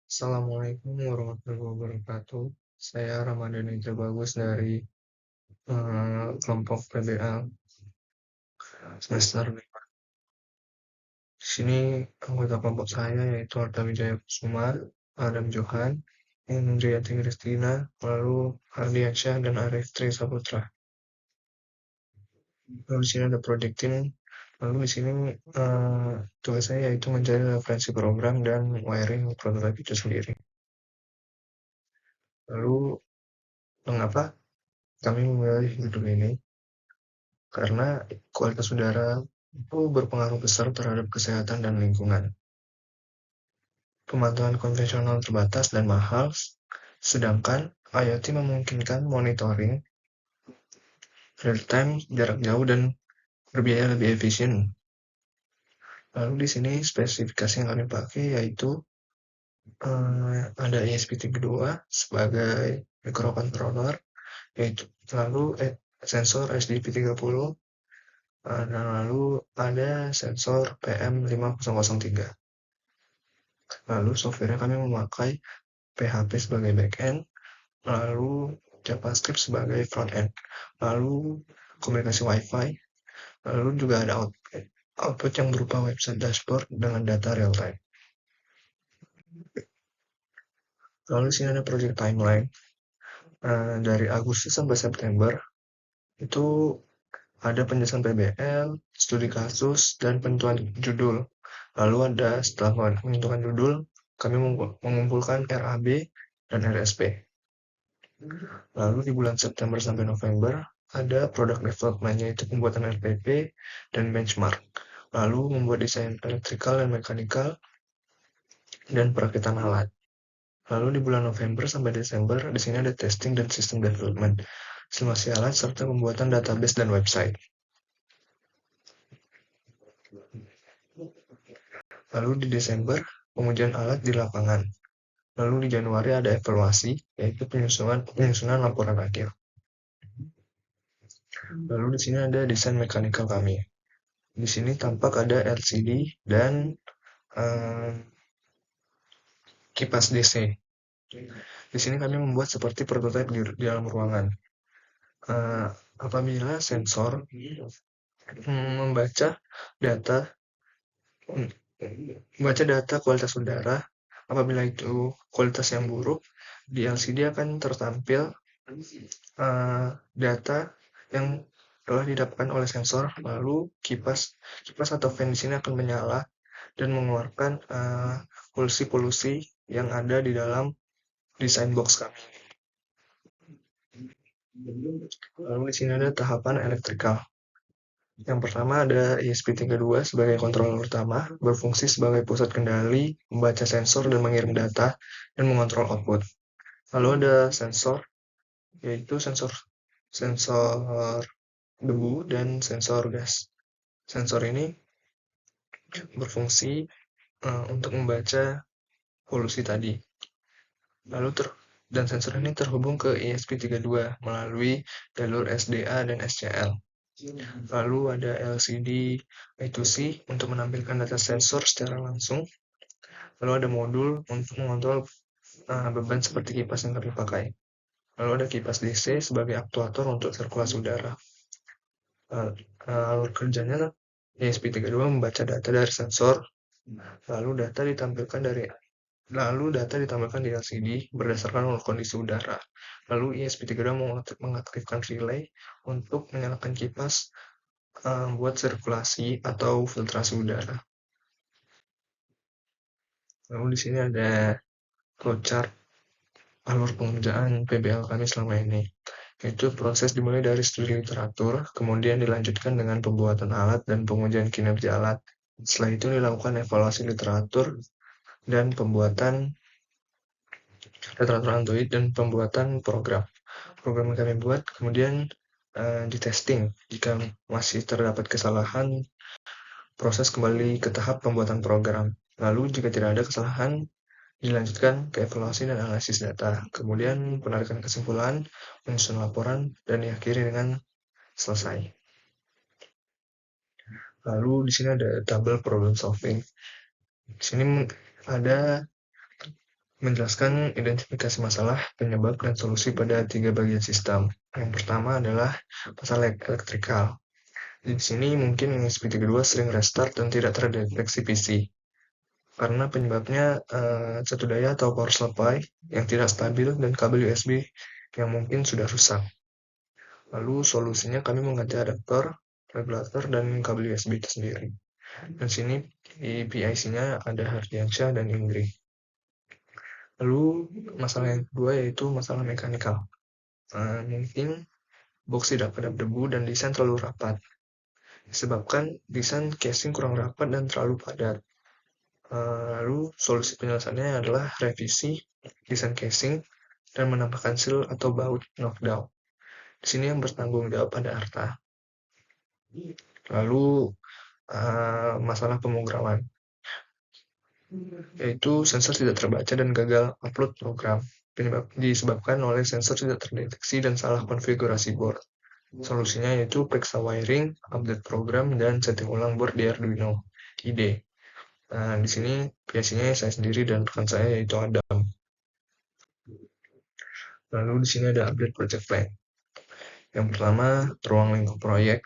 Assalamualaikum warahmatullahi wabarakatuh. Saya Ramadhani Bagus dari kelompok PBL semester 5. Di sini anggota kelompok saya yaitu Arta Wijaya Kusuma, Adam Johan, Indriyati Kristina, lalu Ardiansyah dan Arif Tri Saputra. Lalu di sini ada project team. Lalu di sini tugas saya yaitu mencari referensi program dan wiring prototipe itu sendiri. Lalu mengapa kami memilih judul ini? Karena kualitas udara itu berpengaruh besar terhadap kesehatan dan lingkungan. Pemantauan konvensional terbatas dan mahal, sedangkan IoT memungkinkan monitoring real-time, jarak jauh, dan berbiaya lebih efisien. Lalu di sini spesifikasi yang kami pakai yaitu ada ESP32 sebagai microcontroller, yaitu lalu sensor SDP30, dan lalu ada sensor PM5003. Lalu software kami memakai PHP sebagai backend, lalu JavaScript sebagai frontend, lalu komunikasi Wi-Fi, lalu juga ada output yang berupa website dashboard dengan data real time. Lalu di sini ada project timeline. Dari Agustus sampai September itu ada penjelasan PBL, studi kasus, dan penentuan judul. Lalu ada setelah menentukan judul, kami mengumpulkan RAB dan RSP. Lalu di bulan September sampai November ada product development, yaitu pembuatan RPP dan benchmark. Lalu membuat desain elektrikal dan mekanikal dan perakitan alat. Lalu di bulan November sampai Desember di sini ada testing dan system development, simulasi alat serta pembuatan database dan website. Lalu di Desember pengujian alat di lapangan. Lalu di Januari ada evaluasi, yaitu penyusunan laporan akhir. Lalu di sini ada desain mekanikal kami. Di sini tampak ada LCD dan kipas DC. Di sini kami membuat seperti prototipe di dalam ruangan. Apabila sensor membaca data kualitas udara, apabila itu kualitas yang buruk, di LCD akan tertampil data yang telah didapatkan oleh sensor, lalu kipas atau fan di sini akan menyala dan mengeluarkan polusi-polusi yang ada di dalam desain box kami. Lalu di sini ada tahapan elektrikal. Yang pertama ada ESP32 sebagai controller utama, berfungsi sebagai pusat kendali, membaca sensor dan mengirim data, dan mengontrol output. Lalu ada sensor, yaitu sensor debu dan sensor gas. Sensor ini berfungsi untuk membaca polusi tadi. Lalu dan sensor ini terhubung ke ESP32 melalui jalur SDA dan SCL. Lalu ada LCD I2C untuk menampilkan data sensor secara langsung. Lalu ada modul untuk mengontrol beban seperti kipas yang kami pakai. Lalu ada kipas DC sebagai aktuator untuk sirkulasi udara. Alur kerjanya ESP32 membaca data dari sensor, lalu data ditampilkan di LCD berdasarkan kondisi udara. Lalu ESP32 mengaktifkan relay untuk menyalakan kipas buat sirkulasi atau filtrasi udara. Lalu di sini ada flowchart alur pengerjaan PBL kami selama ini. Yaitu proses dimulai dari studi literatur, kemudian dilanjutkan dengan pembuatan alat dan pengujian kinerja alat. Setelah itu dilakukan evaluasi literatur dan pembuatan literatur Android dan pembuatan program. Program yang kami buat kemudian di testing. Jika masih terdapat kesalahan, proses kembali ke tahap pembuatan program. Lalu jika tidak ada kesalahan, dilanjutkan ke evaluasi dan analisis data. Kemudian penarikan kesimpulan, menyusun laporan, dan diakhiri dengan selesai. Lalu di sini ada tabel problem solving. Di sini ada menjelaskan identifikasi masalah, penyebab, dan solusi pada 3 bagian sistem. Yang pertama adalah masalah elektrikal. Di sini mungkin USB kedua sering restart dan tidak terdeteksi PC karena penyebabnya satu daya atau power supply yang tidak stabil dan kabel USB yang mungkin sudah rusak. Lalu solusinya kami mengganti adaptor, regulator, dan kabel USB itu sendiri. Dan sini di PIC-nya ada Hardiansyah dan Indri. Lalu masalah yang kedua yaitu masalah mekanikal. Mungkin box tidak kedap debu dan desain terlalu rapat. Disebabkan desain casing kurang rapat dan terlalu padat. Lalu solusi penyelesaiannya adalah revisi desain casing dan menambahkan seal atau baut knockdown. Di sini yang bertanggung jawab pada Arta. Lalu masalah pemrograman, yaitu sensor tidak terbaca dan gagal upload program. Disebabkan oleh sensor tidak terdeteksi dan salah konfigurasi board. Solusinya yaitu periksa wiring, update program, dan setting ulang board di Arduino IDE. Nah, di sini biasanya saya sendiri dan rekan saya yaitu Adam. Lalu di sini ada update project plan. Yang pertama, ruang lingkup proyek.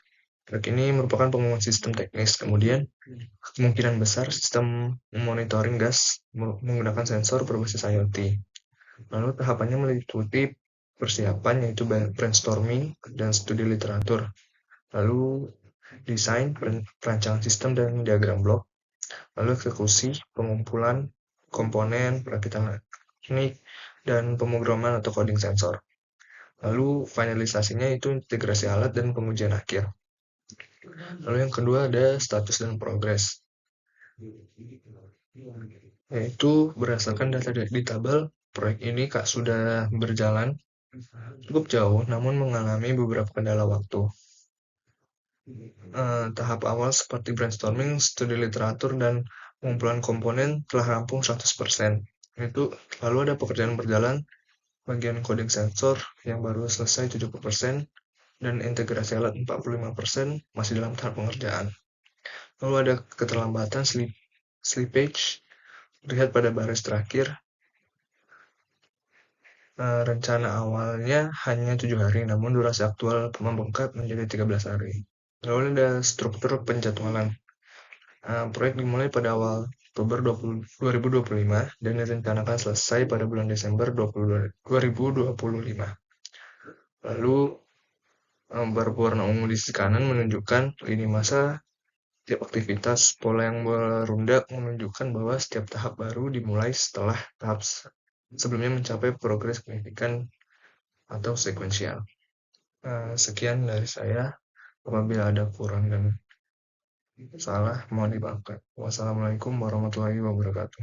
Proyek ini merupakan pengumuman sistem teknis. Kemudian, kemungkinan besar sistem monitoring gas menggunakan sensor berbasis IoT. Lalu tahapannya meliputi persiapan yaitu brainstorming dan studi literatur. Lalu desain, perancangan sistem dan diagram blok. Lalu eksekusi, pengumpulan komponen, perakitan teknik, dan pemrograman atau coding sensor. Lalu finalisasinya itu integrasi alat dan pengujian akhir. Lalu yang kedua ada status dan progres. Yaitu berdasarkan data di tabel, proyek ini sudah berjalan cukup jauh namun mengalami beberapa kendala waktu. Tahap awal seperti brainstorming, studi literatur, dan pengumpulan komponen telah rampung 100%. Itu lalu ada pekerjaan berjalan bagian coding sensor yang baru selesai 70% dan integrasi alat 45% masih dalam tahap pengerjaan. Lalu ada keterlambatan slippage lihat pada baris terakhir. Rencana awalnya hanya 7 hari, namun durasi aktual membengkak menjadi 13 hari. Lalu ada struktur penjadwalan. Proyek dimulai pada awal Oktober 2025 dan direncanakan selesai pada bulan Desember 2025. Lalu berwarna ungu di sisi kanan menunjukkan lini masa setiap aktivitas. Pola yang berundak menunjukkan bahwa setiap tahap baru dimulai setelah tahap sebelumnya mencapai progres signifikan atau sekuensial. Sekian dari saya. Apabila ada kurang dan salah, mohon dimaafkan. Wassalamualaikum warahmatullahi wabarakatuh.